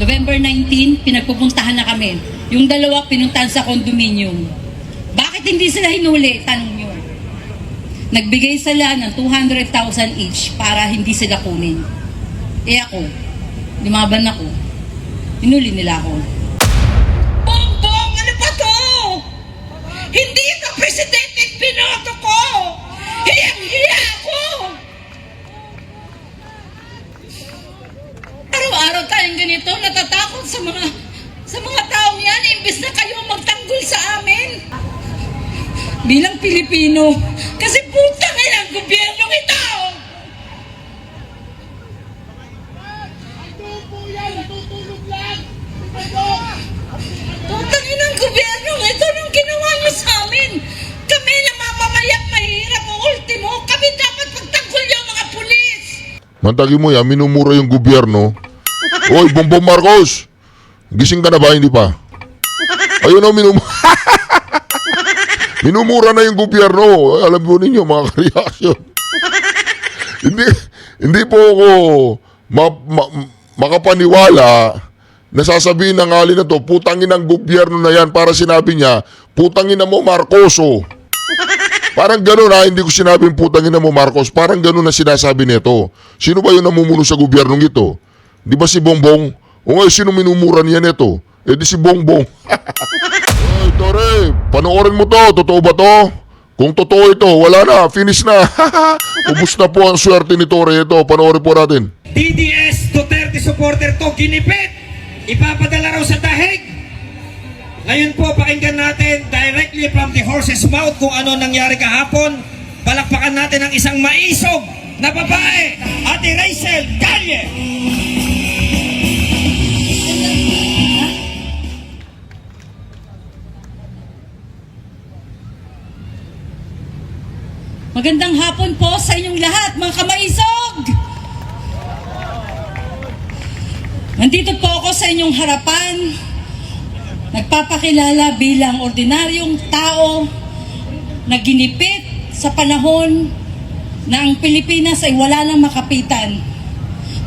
November 19, pinagpupuntahan na kami. Yung dalawa pinuntahan sa condominium. Bakit hindi sila hinuli? Tanong nyo. Nagbigay sila ng 200,000 each para hindi sila kunin. Eh ako, lumaban ako. Hinuli nila ako. Bongbong! Ano ba to? Hindi ka presidente, binoto ko! Hiyang-hiya ako! Araw-araw tayong ganito, natatakot sa mga taong yan, imbes na kayo magtanggol sa amin. Bilang Pilipino, kasi putang ina ang gobyernong ito! Putang ina ang gobyernong ito nung ginawa niyo sa amin! Kami na mamamayang mahirap o ultimo, kami dapat pagtanggol niyo mga pulis! Mantagi mo yan, minumura yung gobyerno. Hoy, Bongbong Marcos! Gising ka na ba? Hindi pa? Ayun o, minumura na yung gobyerno. Alam po ninyo, mga ka-reaction. hindi po ako makapaniwala na sasabihin ng alin na to, putangin ang gobyerno na yan para sinabi niya, putangin na mo Marcoso. Parang gano'n ha, hindi ko sinabing putangin na mo Marcos, parang gano'n na sinasabi nito. Sino ba yung namumuno sa gobyernong ito? Di ba si Bongbong? O ngayon, sino minumura niya nito? Eh di si Bongbong. Ay, Tore, panoorin mo to. Totoo ba to? Kung totoo ito, wala na. Finish na. Ubus na po ang swerte ni Tore ito. Panoorin po natin. DDS Duterte supporter to, ginipit. Ipapadala raw sa dahig. Ngayon po, pakinggan natin directly from the horse's mouth kung ano nangyari kahapon. Palakpakan natin ang isang maisog na babae, Ate Rachel Calle. Magandang hapon po sa inyong lahat, mga kamaisog! Nandito po ako sa inyong harapan, nagpapakilala bilang ordinaryong tao na ginipit sa panahon na ang Pilipinas ay wala nang makapitan.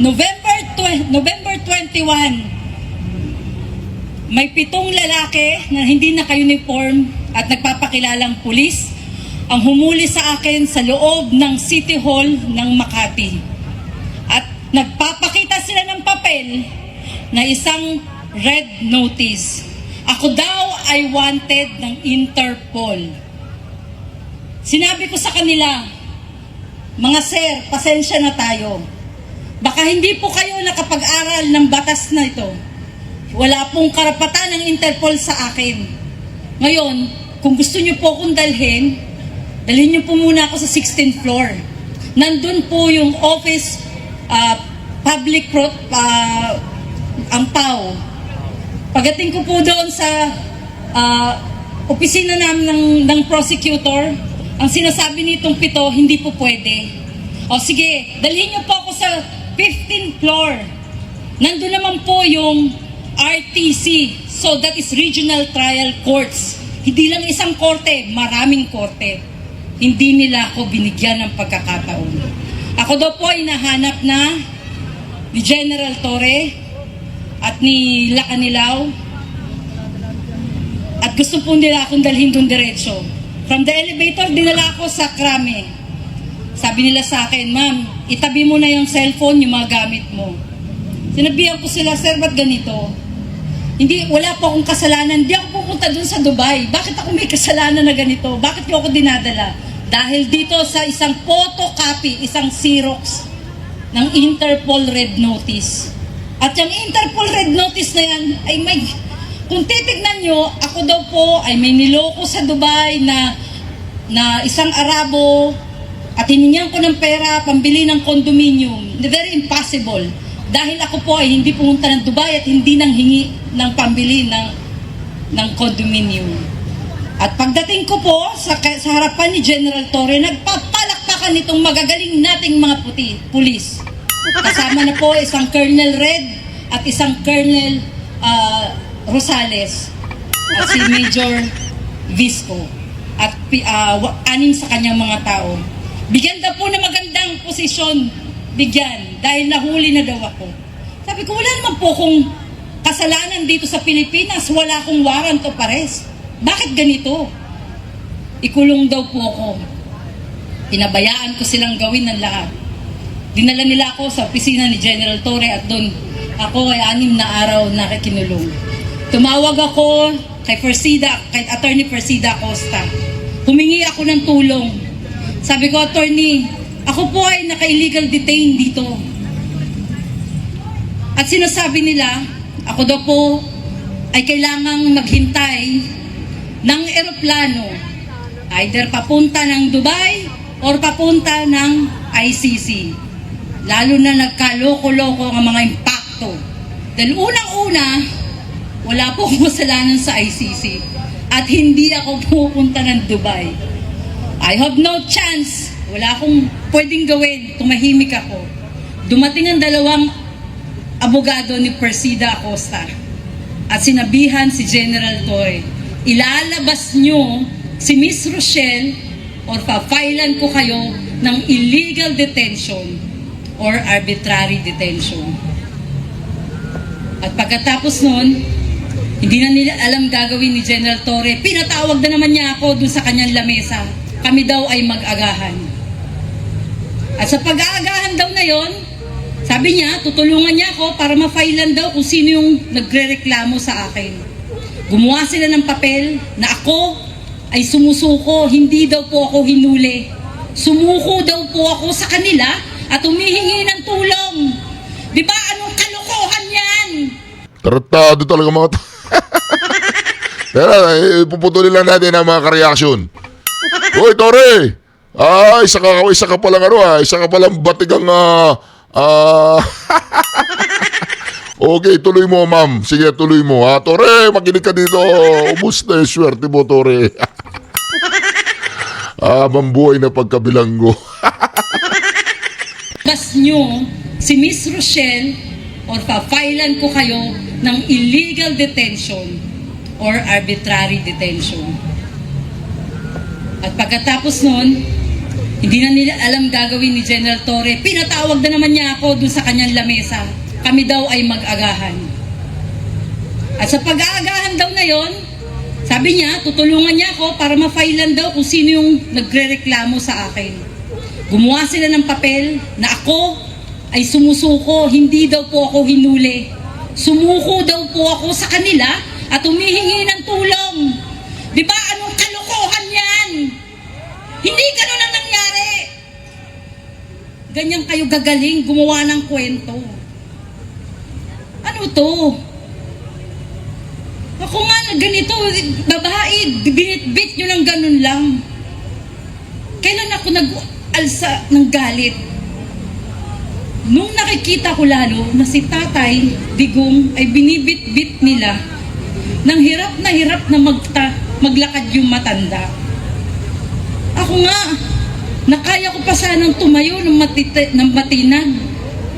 November 21, may 7 lalaki na hindi naka-uniform at nagpapakilalang pulis ang humuli sa akin sa loob ng City Hall ng Makati. At nagpapakita sila ng papel na isang red notice. Ako daw ay wanted ng Interpol. Sinabi ko sa kanila, mga sir, pasensya na tayo. Baka hindi po kayo nakapag-aral ng batas na ito. Wala pong karapatan ng Interpol sa akin. Ngayon, kung gusto niyo po akong dalhin niyo po muna ako sa 16th floor. Nandun po yung office, ang PAO. Pagdating ko po doon sa opisina namin ng prosecutor, ang sinasabi nitong 7, hindi po pwede. O sige, dalhin niyo po ako sa 15th floor. Nandun naman po yung RTC. So that is Regional Trial Courts. Hindi lang isang korte, maraming korte. Hindi nila ako binigyan ng pagkakataon. Ako daw po ay nahanap na ni General Torre at ni Lacanilaw at gusto po nila akong dalhin doon diretso. From the elevator, dinala ako sa krame. Sabi nila sa akin, ma'am, itabi mo na yung cellphone, yung mga gamit mo. Sinabihan ko sila, sir, ba't ganito? Wala po akong kasalanan. Hindi ako pupunta doon sa Dubai. Bakit ako may kasalanan na ganito? Bakit niyo ako dinadala? Dahil dito sa isang photocopy, isang Xerox ng Interpol Red Notice. At yung Interpol Red Notice na yan, ay may, kung titignan nyo, ako daw po ay may niloko sa Dubai na isang Arabo at hiningihan ko ng pera pambili ng condominium. Very impossible. Dahil ako po ay hindi pumunta ng Dubai at hindi nang hingi ng pambili ng condominium. At pagdating ko po sa harapan ni General Torre, nagpapalakpakan itong magagaling nating mga pulis. Kasama na po isang Colonel Red at isang Colonel Rosales at si Major Visco at 6 sa kanyang mga tao. Bigyan daw po na magandang posisyon, bigyan, dahil nahuli na daw ako. Sabi ko, wala naman po kung kasalanan dito sa Pilipinas, wala akong warrant of arrest. Bakit ganito? Ikulong daw po ako. Pinabayaan ko silang gawin ng lahat. Dinala nila ako sa opisina ni General Torre at doon ako ay 6 na araw na kinulong. Tumawag ako kay Attorney Persida Acosta. Humingi ako ng tulong. Sabi ko, Attorney, ako po ay naka-illegal detain dito. At sinasabi nila, ako daw po ay kailangang maghintay ng eroplano, either papunta ng Dubai or papunta ng ICC. Lalo na nagkaloko-loko ang mga impacto. Dahil unang-una, wala po akong kasalanan sa ICC at hindi ako pupunta ng Dubai. I have no chance. Wala akong pwedeng gawin. Tumahimik ako. Dumating ang 2 abogado ni Persida Acosta at sinabihan si General Torre, ilalabas nyo si Miss Rochelle or papailan ko kayo ng illegal detention or arbitrary detention. At pagkatapos nun, hindi na nila alam gagawin ni General Torre. Pinatawag na naman niya ako dun sa kanyang lamesa. Kami daw ay mag-agahan. At sa pag-aagahan daw na yon, sabi niya, tutulungan niya ako para ma-filean daw kung sino yung nagre-reklamo sa akin. Gumawa sila ng papel na ako ay sumusuko, hindi daw po ako hinuli. Sumuko daw po ako sa kanila at humihingi ng tulong. Di ba anong kalokohan yan? Tarantado talaga mga Pero puputulin lang natin ang mga ka-reaction. Hoy, Torre! Isa ka palang isa ka palang batigang okay, tuloy mo, ma'am. Sige, tuloy mo. Torre, makinig ka dito. Ubus na yung swerte mo, Torre. Mambuhay na pagkabilanggo. Bas nyo si Miss Rochelle or papailan ko kayo ng illegal detention or arbitrary detention. At pagkatapos nun, hindi na nila alam gagawin ni General Torre. Pinatawag na naman niya ako dun sa kanyang lamesa. Kami daw ay mag-agahan. At sa pag-aagahan daw na yon, sabi niya, tutulungan niya ako para ma-filean daw kung sino yung nagre-reklamo sa akin. Gumawa sila ng papel na ako ay sumusuko, hindi daw po ako hinuli. Sumuko daw po ako sa kanila at humihingi ng tulong. Di ba anong kalokohan yan? Hindi ganun ang nangyari. Ganyan kayo gagaling gumawa ng kwento. Ano to? Ako nga na ganito, babae, binitbit nyo ng ganun lang. Kailan ako nag-alsa ng galit? Nung nakikita ko lalo na si Tatay Digong ay binibit-bit nila nang hirap na maglakad yung matanda. Ako nga, nakaya ko pa sanang tumayo ng matinag.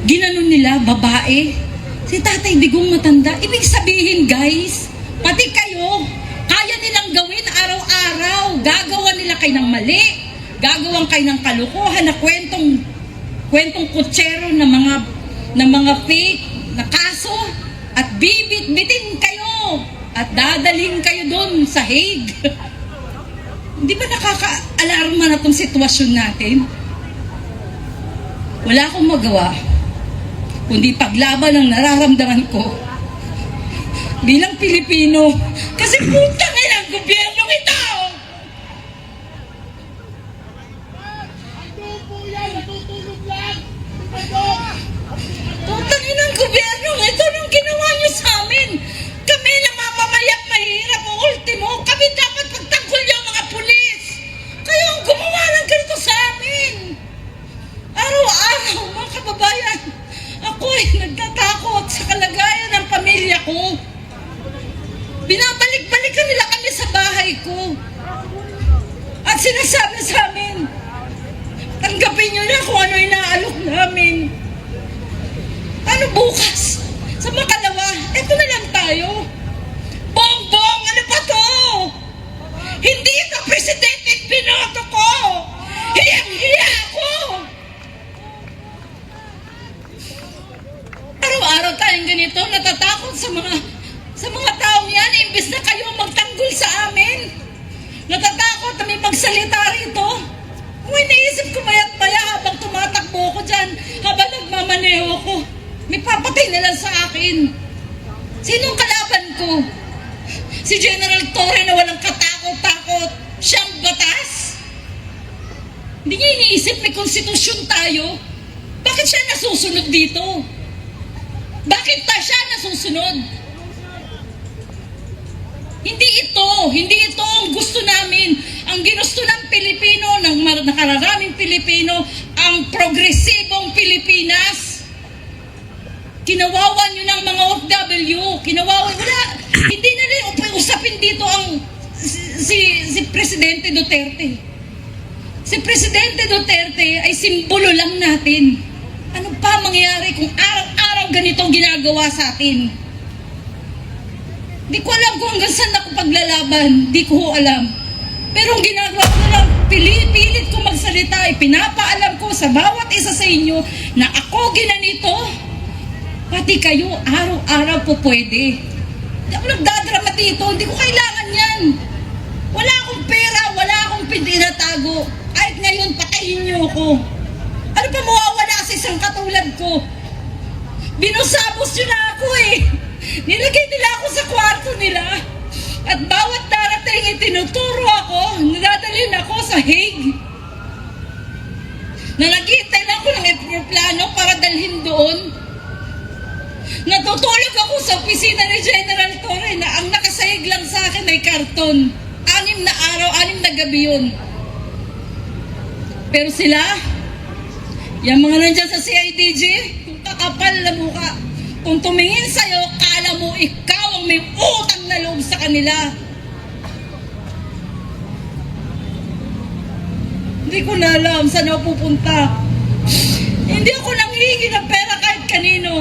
Ginanon nila, babae. Si Tatay Digong matanda. Ibig sabihin, guys, pati kayo, kaya nilang gawin araw-araw. Gagawa nila kayo ng mali. Gagawan kayo ng kalukuhan na kwentong kutsero na mga fake na kaso at bibit-bitin kayo at dadaling kayo doon sa Hague. Hindi ba nakaka-alarma na itong sitwasyon natin? Wala akong magawa, kundi paglaban ang nararamdaman ko bilang Pilipino. Kasi putang ina ang gobyernong ito! Putang ina ang gobyernong ito nung ginawa niyo sa amin. Kami na mamamayang mahirap o ultimo, kami dapat pagtanggol yung mga pulis. Kayo ang gumawa ng ganito sa amin. Araw-araw, mga kababayan, ako ay nagtatakot sa kalagayan ng pamilya ko. Binabalik-balikan nila kami sa bahay ko. At sinasabi sa amin, tanggapin nyo na kung ano inaalok namin. Ano bukas? Sa makalawa, eto na lang tayo. Bongbong, ano ba to? Hindi ito presidente binoto ko. Hiyang-hiya ako. Araw-araw tayong ganito, natatakot sa mga Natatakot na may magsalita rito. Kung iniisip ko maya't maya habang tumatakbo ko dyan, habang nagmamaneho ko, may papatay na lang sa akin. Sinong kalaban ko? Si General Torre na walang katakot-takot. Siyang batas? Hindi niya iniisip may konstitusyon tayo. Bakit siya nasusunod dito? Bakit pa siya nasusunod? Hindi ito ang gusto namin. Ang ginusto ng Pilipino, ng nakararaming Pilipino, ang progresibong Pilipinas. Kinawawan nyo ng mga OFW. Wala. Hindi na rin usapin dito ang si Presidente Duterte. Si Presidente Duterte ay simbolo lang natin. Ano pa mangyayari kung araw-araw ganitong ginagawa sa atin? Di ko alam kung hanggang saan ako paglalaban. Di ko alam. Pero ang ginagawa ko na lang, pilit ko magsalita. Pinapaalam ko sa bawat isa sa inyo na ako ginanito. Pati kayo, araw-araw po pwede. Hindi ako nagdadrama dito. Hindi ko kailangan yan. Wala akong pera, wala akong pinatago. Kahit ngayon, patayin niyo ako. Ano pa mawawala sa isang katulad ko? Binusabos nyo na ako eh. Nilagay nila ako sa kwarto nila. At bawat darating itinuturo ako, nadadalhin ako sa Hague. Na naghihintay lang ako ng aeroplano para dalhin doon. Natutulog ako sa opisina ni General Torre na ang nakasayag lang sa akin ay karton. 6 na araw, 6 na gabi yun. Pero sila, yung mga nandyan sa CIDG, yung kakapal na mukha, kung tumingin sa'yo, kala mo ikaw ang may utang na loob sa kanila. Hindi ko na alam saan ako pupunta. Hindi ako nanghihingi ng pera kahit kanino.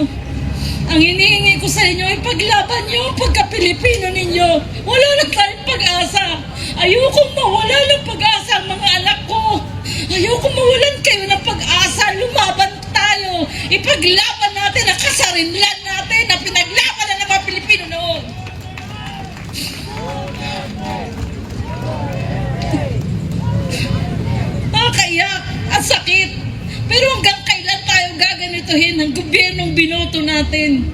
Ang hinihingi ko sa inyo ay paglaban nyo ang pagka-Pilipino ninyo. Wala na tayong pag-asa. Ayokong mawala ng pag-asa ang mga anak ko. Ayokong mawalan kayo ng pag-asa. Lumaban tayo. Ipaglaban natin ang kasarinlan natin na pinaglaban na ng mga Pilipino noon. Nakakaiyak. Ang sakit. Pero hanggang kailan tayo gaganituhin ng gobyernong binoto natin?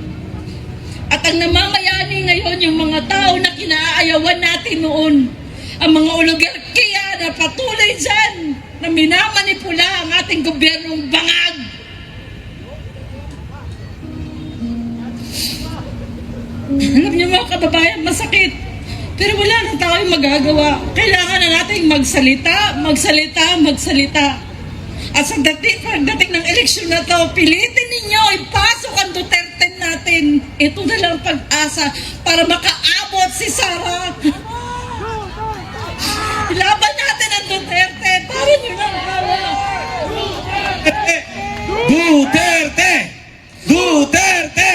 At ang namamayani ngayon yung mga tao na kinaayawan natin noon. Ang mga oligarkiya na patuloy dyan na minamanipula ang ating gobyernong bangag. Alam niyo mga kababayan, masakit. Pero wala na tayong magagawa. Kailangan na natin magsalita. At sa pagdating ng eleksyon na to, pilitin ninyo, ipasok ang Duterte natin. Ito na lang pag-asa para makaabot si Sara. Ilaban natin ang Duterte. Para nyo lang kala. Duterte! Duterte!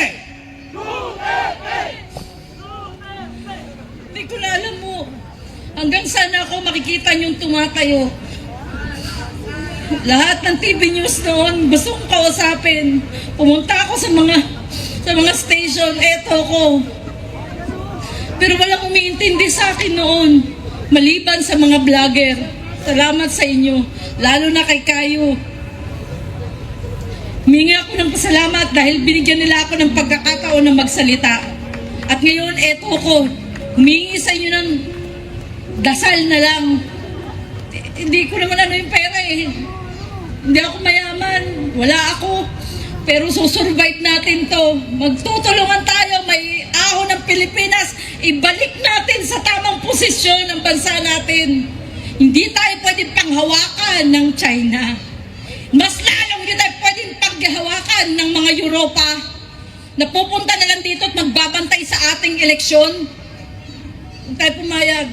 Hindi ko na alam mo. Hanggang sana ako makikita niyong tumatayo. Lahat ng TV news noon, gusto kong kausapin. Pumunta ako sa mga station, eto ko. Pero walang umiintindi sa akin noon. Maliban sa mga vlogger. Salamat sa inyo. Lalo na kay Kayo. Humingi ako ng pasalamat dahil binigyan nila ako ng pagkakataon na magsalita. At ngayon, eto ko. Humingi sa inyo ng dasal na lang. Hindi ko naman ano yung pera eh. Hindi ako mayaman. Wala ako. Pero susurvive natin to. Magtutulungan tayo. May ahon ng Pilipinas. Ibalik natin sa tamang posisyon ang bansa natin. Hindi tayo pwedeng panghawakan ng China. Mas lalong hindi tayo pwedeng panghawakan ng mga Europa na pupunta na lang dito at magbabantay sa ating eleksyon. Huwag tayo pumayag.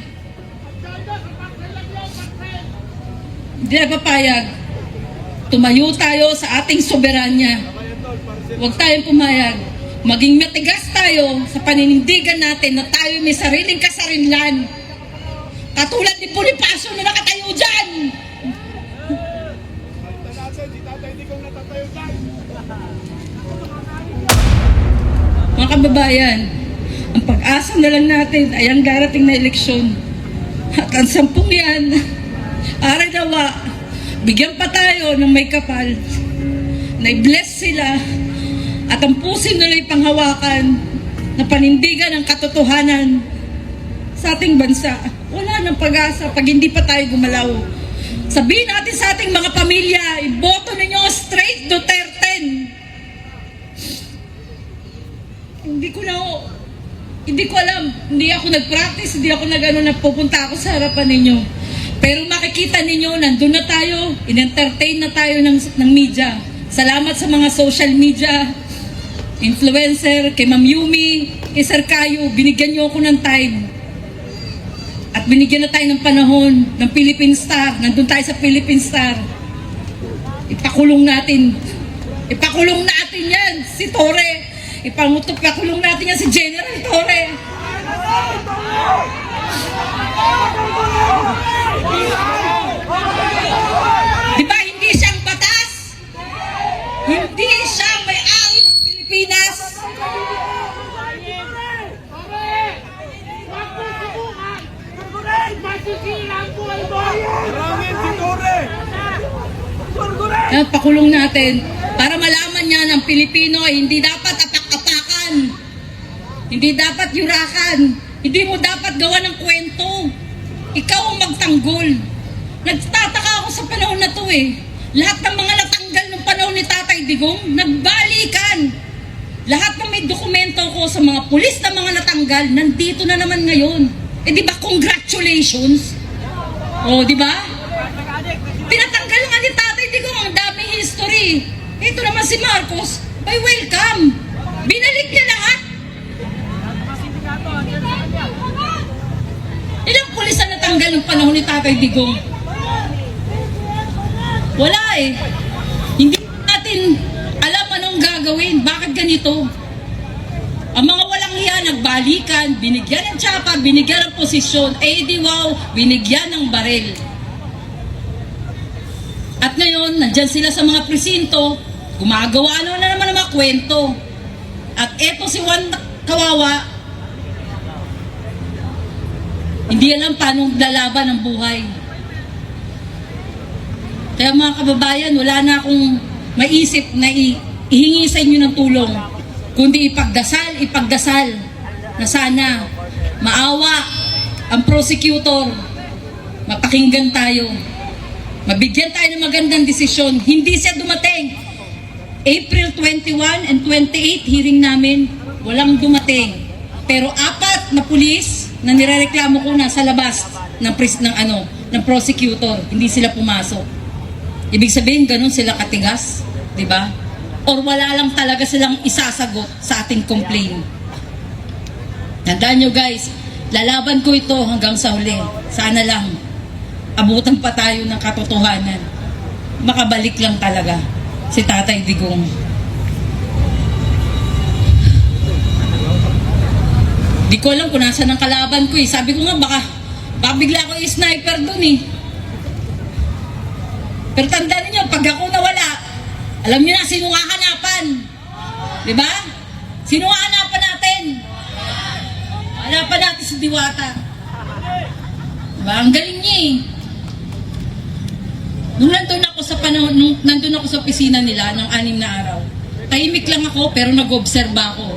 Hindi na papayag. Tumayo tayo sa ating soberanya. Huwag tayong pumayag. Maging matigas tayo sa paninindigan natin na tayo may sariling kasarinlan. Katulad ni Bonifacio na nakatayo dyan. Mga kababayan, ang pag-asa na lang natin ay ang darating na eleksyon. At ang 10 yan, aray nawa, bigyan pa tayo ng may kapal, na i-bless sila, at ang pusin nila'y panghawakan, na panindigan ang katotohanan sa ating bansa. Wala nang pag-asa pag hindi pa tayo gumalaw. Sabihin natin sa ating mga pamilya, iboto ninyo straight Duterte. Hindi ko alam, hindi ako nag-practice, hindi ako nagpupunta ako sa harapan ninyo. Pero makikita ninyo, nandun na tayo, in-entertain na tayo ng media. Salamat sa mga social media, influencer, kay Ma'am Yumi, kay Sir Kayo, binigyan niyo ako ng time. At binigyan na tayo ng panahon ng Philippine Star. Nandun tayo sa Philippine Star. Ipakulong natin yan, si Torre. Ipakulong natin yan si General Torre. Diba hindi siyang batas? Hindi siya may-ari ng Pilipinas. Pakulong natin para malaman niya ng Pilipino ay hindi dapat apak-apakan, hindi dapat yurakan, hindi mo dapat gawa ng kwento. Ikaw ang magtanggol. Nagtataka ako sa panahon na to eh. Lahat ng mga natanggal ng panahon ni Tatay Digong, nagbalikan. Lahat ng may dokumento ko sa mga pulis na mga natanggal, nandito na naman ngayon. Eh di ba congratulations? O di ba? Tinatanggal nga ni Tatay Digong, ang daming history. Ito naman si Marcos, by welcome. Binalik niya lahat. Ilang pulis na natanggal ng panahon ni Tatay Digong? Wala eh. Hindi natin alam anong gagawin. Bakit ganito? Ang mga walang hiya, nagbalikan, binigyan ng tsapa, binigyan ng posisyon, eh di wow, binigyan ng baril. At ngayon, nandyan sila sa mga presinto, gumagawa na naman ng mga kwento. At eto si Juan Kawawa, hindi alam paano lalaban ang buhay. Kaya mga kababayan, wala na akong maisip na ihingi sa inyo ng tulong. Kundi ipagdasal na sana maawa ang prosecutor, mapakinggan tayo, mabigyan tayo ng magandang desisyon. Hindi siya dumating. April 21 and 28, hearing namin, walang dumating. Pero 4 na pulis na nirereklamo ko na sa labas ng prosecutor, hindi sila pumasok. Ibig sabihin, ganun sila katigas, di ba? Or wala lang talaga silang isasagot sa ating complaint. Tandaan nyo guys, lalaban ko ito hanggang sa huli. Sana lang, abutan pa tayo ng katotohanan. Makabalik lang talaga si Tatay Digong. Di ko alam kung nasa ng kalaban ko eh. Sabi ko nga baka bigla ako i-sniper dun eh. Pero tandaan niyo, pag ako nawala, alam niyo na sino hahanapan. Di ba? Sino hahanapan natin? Hanapan natin si Diwata. Diba? Ang galing niya eh. Nung nandun ako sa opisina nila ng 6 na araw, tahimik lang ako pero nag-obserba ako.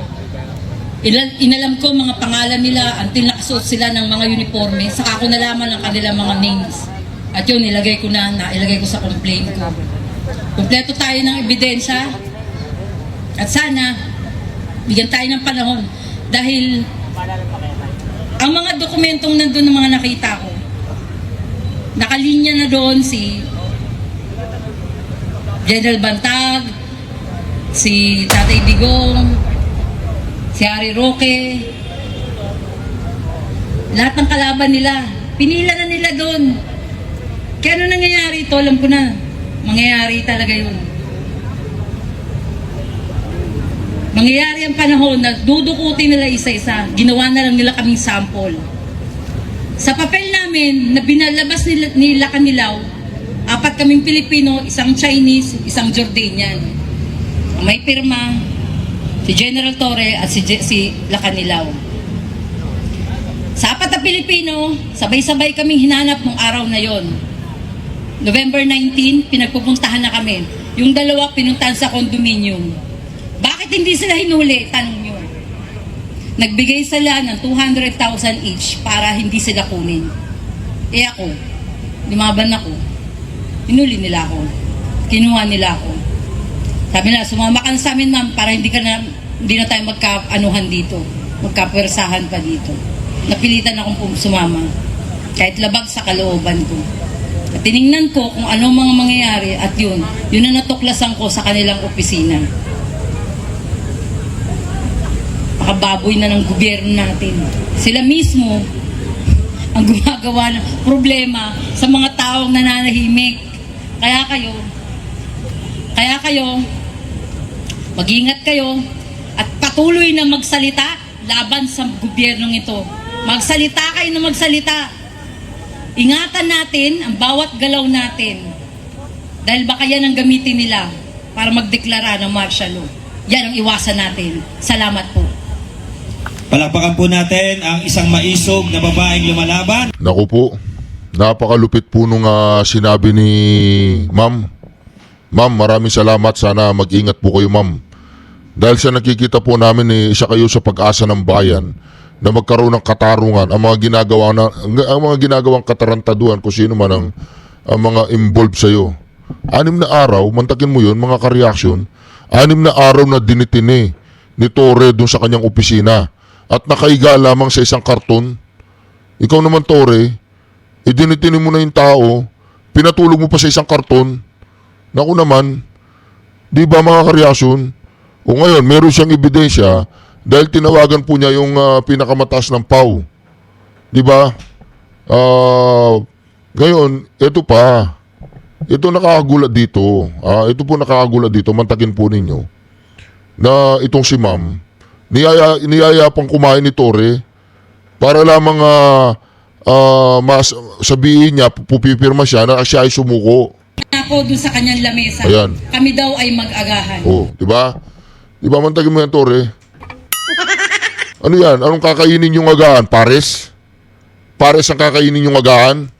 Inalam ko mga pangalan nila until nakasuot sila ng mga uniforme, saka ako nalaman ang kanilang mga names. At yun, ilagay ko sa complaint ko. Kompleto tayo ng ebidensya at sana bigyan tayo ng panahon dahil ang mga dokumentong nandun ng mga nakita ko, nakalinya na doon si General Bantag, si Tatay Digong, si Harry Roque, lahat ng kalaban nila, pinila na nila doon. Kaya ano nangyayari ito, alam ko na, mangyayari talaga yun. Mangyayari ang panahon na dudukutin nila isa-isa, ginawa na lang nila kaming sample. Sa papel namin na binalabas ni Lacanilaw, 4 kaming Pilipino, isang Chinese, isang Jordanian. May pirma, si General Torre at si Lacanilaw. Sa 4 na Basta Pilipino, sabay-sabay kaming hinanap nung araw na yon. November 19, pinagpupuntahan na kami. Yung dalawa pinuntahan sa condominium. Bakit hindi sila hinuli? Tanong nyo. Nagbigay sila ng 200,000 each para hindi sila kunin. Eh ako, lumaban ako. Hinuli nila ako. Kinuha nila ako. Sabi nila, sumama ka na sa amin, ma'am, para hindi na tayo magka-anuhan dito. Magkapwersahan pa dito. Napilitan akong sumama. Kahit labag sa kalooban ko. At tiningnan ko kung ano mga mangyayari at yun na natuklasan ko sa kanilang opisina. Makababoy na ng gobyerno natin. Sila mismo ang gumagawa ng problema sa mga taong nananahimik. Kaya kayo, mag-ingat kayo at patuloy na magsalita laban sa gobyernong ito. Magsalita kayo na magsalita. Ingatan natin ang bawat galaw natin. Dahil baka yan ang gamitin nila para magdeklara ng martial law. Yan ang iwasan natin. Salamat po. Palakpakan po natin ang isang maisog na babaeng lumalaban. Naku po, napakalupit po nung sinabi ni ma'am. Ma'am, maraming salamat. Sana mag-ingat po kayo, ma'am. Dahil sa nakikita po namin, isa kayo sa pag-asa ng bayan na magkaroon ng katarungan ang mga ginagawang katarantaduhan kung sino man ang mga involved sa iyo. 6 na araw, mantakin mo yun, mga ka-reaction. 6 na araw na dinitini ni Torre doon sa kanyang opisina at nakaiga lamang sa isang karton. Ikaw naman, Torre, idinitini mo na yung tao, pinatulog mo pa sa isang karton. Naku naman, di ba mga ka-reaction? O ngayon, meron siyang ebidensya dahil tinawagan po niya yung pinakamataas ng PAW. Di ba? Ngayon, ito pa. Ito nakakagulat dito. Ito po nakakagulat dito. Mantakin po ninyo. Na itong si ma'am, niyaya pang kumain ni Torre para lamang sabihin niya, pupipirma siya na siya ay sumuko. Ako doon sa kanyang lamesa. Ayan. Kami daw ay mag-agahan. Oh, di ba? Di ba mantagin mo yan, Torre? Ano yan? Anong kakainin yung agahan? Pares? Pares ang kakainin yung agahan?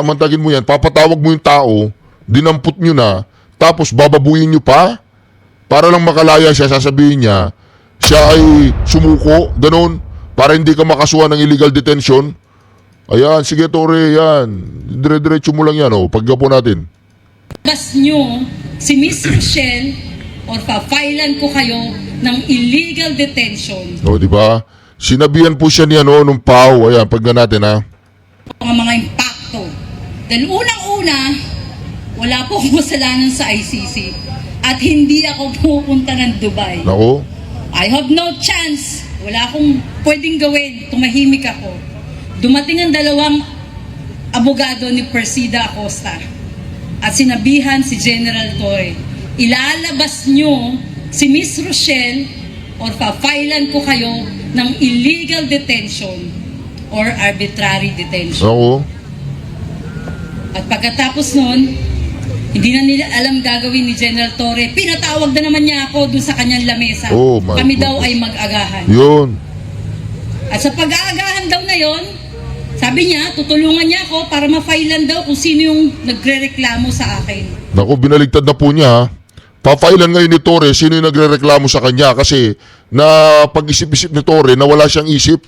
Mantagin mo yan. Papatawag mo yung tao, dinampot nyo na, tapos bababuyin nyo pa? Para lang makalaya siya, sasabihin niya, siya ay sumuko, ganun, para hindi ka makasuhan ng illegal detention. Ayan, sige Torre, yan. Dire-diretso mo lang yan, paggapo natin. Bas nyo si Miss Rochelle or papailan ko kayo ng illegal detention. Di ba? Sinabihan po siya niya nung PAW. Ayan, pagga natin Mga impacto. Dahil unang-una, wala po akong kasalanan sa ICC at hindi ako pupunta ng Dubai. Nako. I have no chance. Wala akong pwedeng gawin. Tumahimik ako. Dumating ang 2 abogado ni Persida Acosta at sinabihan si General Torre, ilalabas nyo si Miss Rochelle or papailan ko kayo ng illegal detention or arbitrary detention. Nako. At pagkatapos nun, hindi na nila alam gagawin ni General Torre. Pinatawag na naman niya ako dun sa kanyang lamesa. Oh my Kami God. daw ay mag-agahan. Yun. At sa pag-aagahan daw na yon, sabi niya, tutulungan niya ako para ma-filean daw kung sino yung nagre-reklamo sa akin. Naku, binaligtad na po niya. Papailan ngayon ni Torre sino yung nagre-reklamo sa kanya kasi na pag-isip-isip ni Torre na wala siyang isip.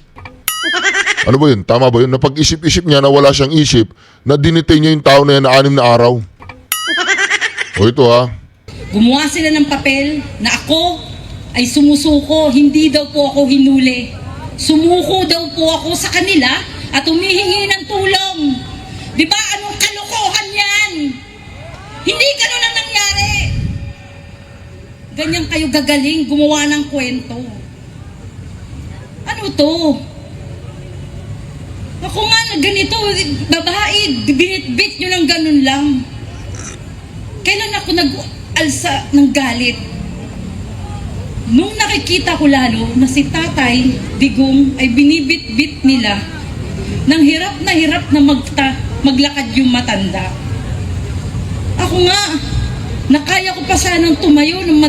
Ano ba yun? Tama ba yun? Na pag-isip-isip niya na wala siyang isip, na dinitay niya yung tao na yan na 6 na araw. O ito Gumawa sila ng papel na ako ay sumusuko, hindi daw po ako hinuli. Sumuko daw po ako sa kanila at humihingi ng tulong. Di ba anong kalokohan yan? Hindi ganun ang nangyari. Ganyan kayo gagaling gumawa ng kwento. Ano to? Ako nga na ganito, babae, binitbit nyo ng ganun lang. Kailan ako nag-alsa ng galit? Nung nakikita ko lalo na si Tatay Digong ay binibit-bit nila nang hirap na maglakad yung matanda. Ako nga, nakaya ko pa sanang tumayo ng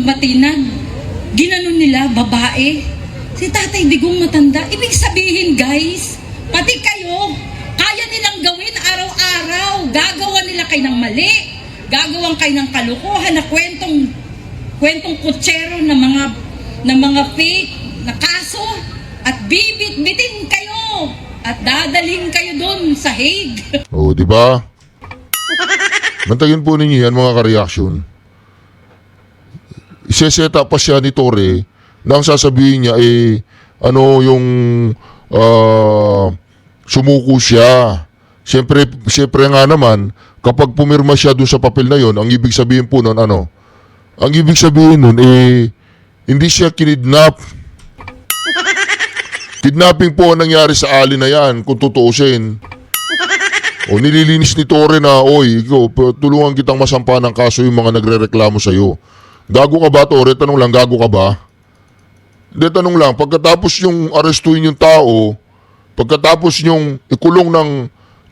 matinag. Ginanon nila, babae. Si Tatay Digong matanda. Ibig sabihin, guys, pati kayo, kaya nilang gawin araw-araw. Gagawa nila kayo ng mali. Gagawan kayo ng kalukuhan na kwentong kutsero ng mga fake na kaso at bibit-bitin kayo at dadalhin kayo doon sa Hague. O, di ba? Mantagin po ninyo yan, mga ka-reaction. Iseset up pa siya ni Torre na ang sasabihin niya yung sumuko siya. Siyempre nga naman, kapag pumirma siya dun sa papel na yon, ang ibig sabihin po nun, ang ibig sabihin nun, hindi siya kinidnap. Kidnapping po ang nangyari sa Ali na yan, kung tutuusin. O nililinis ni Torre na, oy, ikaw, tulungan kitang masampa ng kaso yung mga nagre-reklamo sa'yo. Gago ka ba, Torre? Tanong lang, gago ka ba? Hindi, tanong lang, pagkatapos yung arestuin yung tao, pagkatapos yung ikulong ng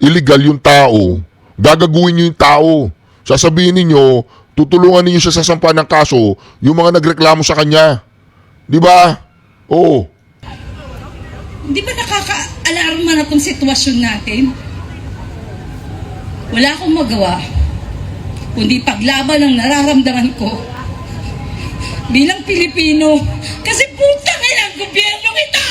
illegal yung tao, gagaguin nyo yung tao. Sasabihin ninyo, tutulungan ninyo siya sa sampa ng kaso, yung mga nagreklamo sa kanya. Di ba? Oo. Di ba nakaka-alarma na itong sitwasyon natin? Wala akong magawa, kundi paglaban ang nararamdaman ko bilang Pilipino. Kasi putang ina ang gobyernong ito!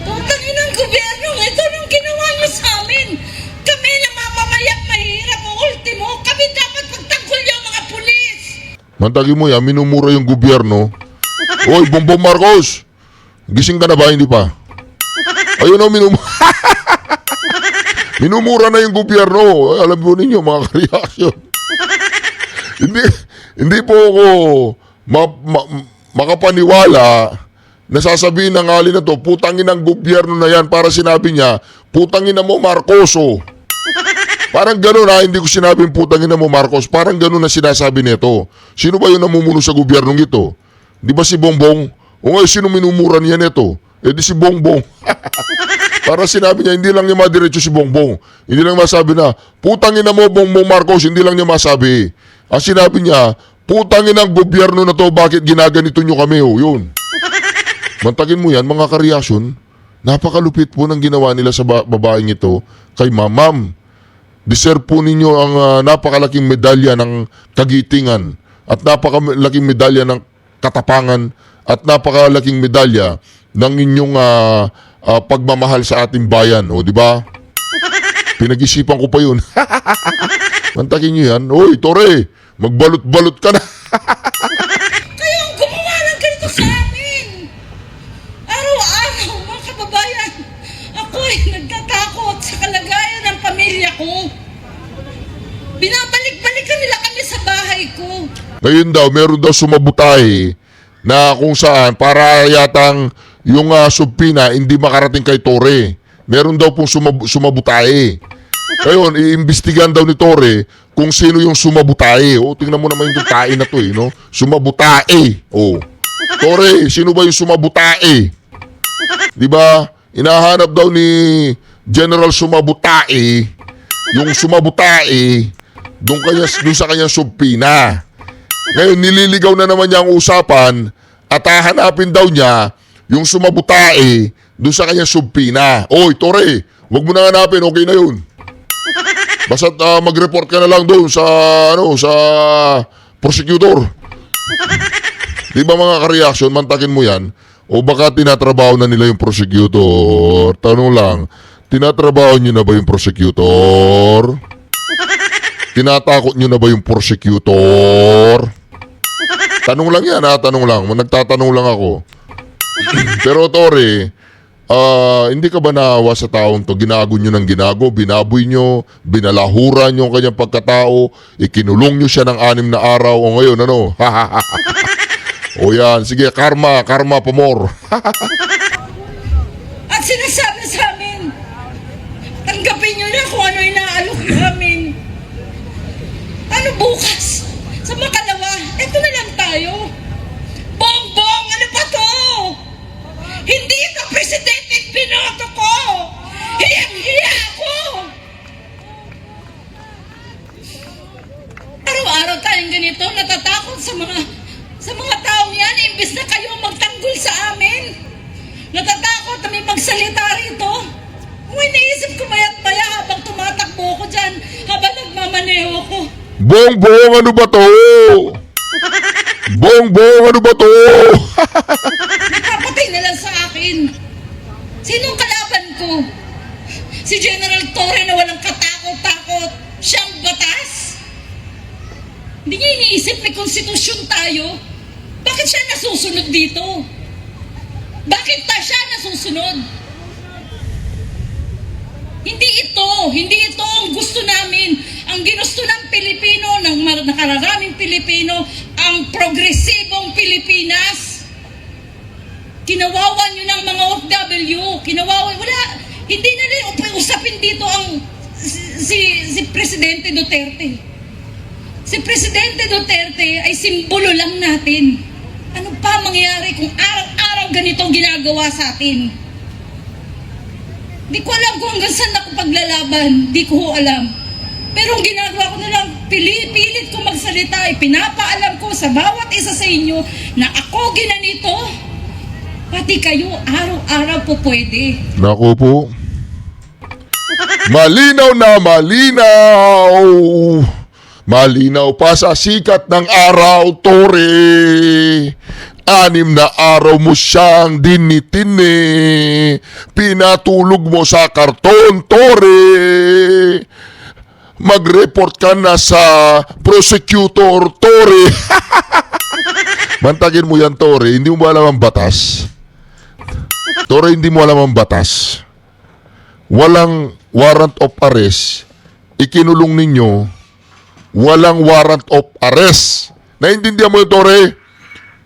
Putang ina ang gobyernong ito nung ginawa niyo sa amin. Kami na mamamayang mahirap o ultimo, kami dapat pagtanggol niyo mga pulis. Mantagi mo yan, minumura yung gobyerno. Oy, Bongbong Marcos! Gising ka na ba? Hindi pa. Ayun o, minumura na yung gobyerno. Alam po ninyo, mga ka-reaction. hindi po ako makapaniwala na sasabihin ng Ali na to, putangin ang gobyerno na yan para sinabi niya, putangin na mo Marcoso. Parang gano'n hindi ko sinabing putangin na mo Marcos. Parang gano'n na sinasabi nito. Sino ba yung namumuno sa gobyernong ito? Di ba si Bongbong? O ngayon, sino minumura niya nito? Di si Bongbong. Para sinabi niya, hindi lang niya madiretso si Bongbong. Hindi lang masabi na, putangin na mo Bongbong Marcos, hindi lang niya masabi. Ang sinabi niya, putangin ang gobyerno na to, bakit ginaganito nyo kami? O, yun. Mantagin mo yan, mga ka-reaction, napakalupit po ng ginawa nila sa babaeng ito kay Ma'am. Deserve po ninyo ang napakalaking medalya ng kagitingan at napakalaking medalya ng katapangan at napakalaking medalya ng inyong pagmamahal sa ating bayan. O, di ba? Pinag-isipan ko pa yun. Mantakin nyo yan. Oy, Torre, magbalot-balot ka na. Kayo ang gumawa ng ganito sa amin. Araw-araw, mga kababayan, ako ay nagtatakot sa kalagayan ng pamilya ko. Binabalik-balikan nila kami sa bahay ko. Ngayon daw, meron daw sumabutay na kung saan para yatang yung subpina hindi makarating kay Torre. Meron daw pong sumabutay. Ngayon, iimbestigan daw ni Torre kung sino yung sumabutay. O, tingnan mo naman yung tae na to, no? Sumabutay. O, Torre, sino ba yung sumabutay? Di ba? Inahanap daw ni General Sumabutay yung sumabutay doon sa kanyang subpina. Ngayon, nililigaw na naman niya ang usapan at hahanapin daw niya yung sumabutae doon sa kanyang subpina. Oy, Torre, wag mo na hanapin, okay na yun. Basta't mag-report ka na lang doon sa prosecutor. Di ba mga ka-reaction, mantakin mo yan? O baka tinatrabaho na nila yung prosecutor? Tanong lang, tinatrabaho nyo na ba yung prosecutor? Tinatakot nyo na ba yung prosecutor? Tanong lang yan tanong lang. Nagtatanong lang ako. Pero Torre, hindi ka ba naawa sa taong to? Ginago nyo ng ginago, binaboy nyo, binalahura nyo ang kanyang pagkatao, ikinulong nyo siya ng 6 na araw, o ngayon ano? O yan, sige, karma pa more. At sinasabi sa amin, tanggapin nyo na kung ano inaalok namin. Ano bukas? Sa makalawa, eto na lang tayo. Bongbong, ano pa to? Hindi ito presidente binoto ko! Hiyang-hiya ako! araw-araw tayong ganito, natatakot sa mga taong yan, imbes na kayo magtanggol sa amin. Natatakot na may magsalita rito. Kung iniisip ko maya't maya habang tumatakbo ko dyan, habang nagmamaneho ko. Bongbong, ano ba to? Bongbong, ano ba to? Napapatay na lang sa akin. Sinong kalaban ko? Si General Torre na walang katakot-takot. Siyang batas? Hindi niya iniisip may konstitusyon tayo. Bakit siya nasusunod dito? Bakit pa siya nasusunod? Hindi ito ang gusto namin. Ang ginusto ng Pilipino, ng nakararaming Pilipino, ang progresibong Pilipinas. Kinawawa nyo ng mga OFW. Hindi na rin usapin dito ang si Presidente Duterte. Si Presidente Duterte ay simbolo lang natin. Ano pa mangyayari kung araw-araw ganitong ginagawa sa atin? Di ko alam kung hanggang saan ako paglalaban. Di ko alam. Pero ang ginagawa ko na lang, pilit ko magsalita. Pinapaalam ko sa bawat isa sa inyo na ako ginanito. Pati kayo, araw-araw po pwede. Naku po. Malinaw na malinaw. Malinaw pa sa sikat ng araw, Tore. 6 na araw mo siyang dinitini. Pinatulog mo sa karton, Tore. Mag-report ka na sa prosecutor, Tore. Bantagin mo yan, Tore. Hindi mo ba alam ang batas? Tore, hindi mo alam ang batas. Walang warrant of arrest. Ikinulong ninyo. Walang warrant of arrest. Naintindihan mo yun, Tore?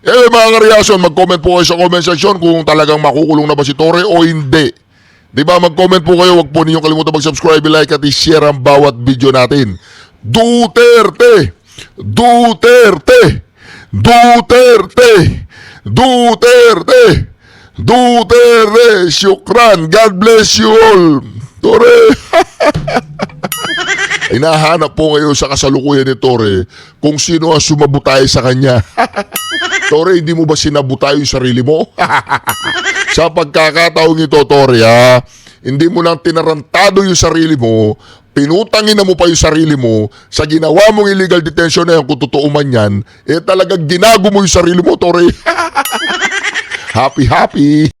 Mga reaction, mag-comment po kayo sa comment section kung talagang makukulong na ba si Tore o hindi. Diba, mag-comment po kayo. Huwag po ninyong kalimutan mag-subscribe, like at i-share ang bawat video natin. Duterte! Duterte! Duterte! Duterte! Duterte! Syukran! God bless you all! Tore! Hinahanap po ngayon sa kasalukuyan ni Tore kung sino ang sumabutay sa kanya. Tore, hindi mo ba sinabutay yung sarili mo? Sa pagkakataong ito, Tore, ha? Hindi mo lang tinarantado yung sarili mo, pinutangin na mo pa yung sarili mo, sa ginawa mong illegal detention na yan, kung totoo man yan, talagang ginago mo yung sarili mo, Tore. Happy, happy.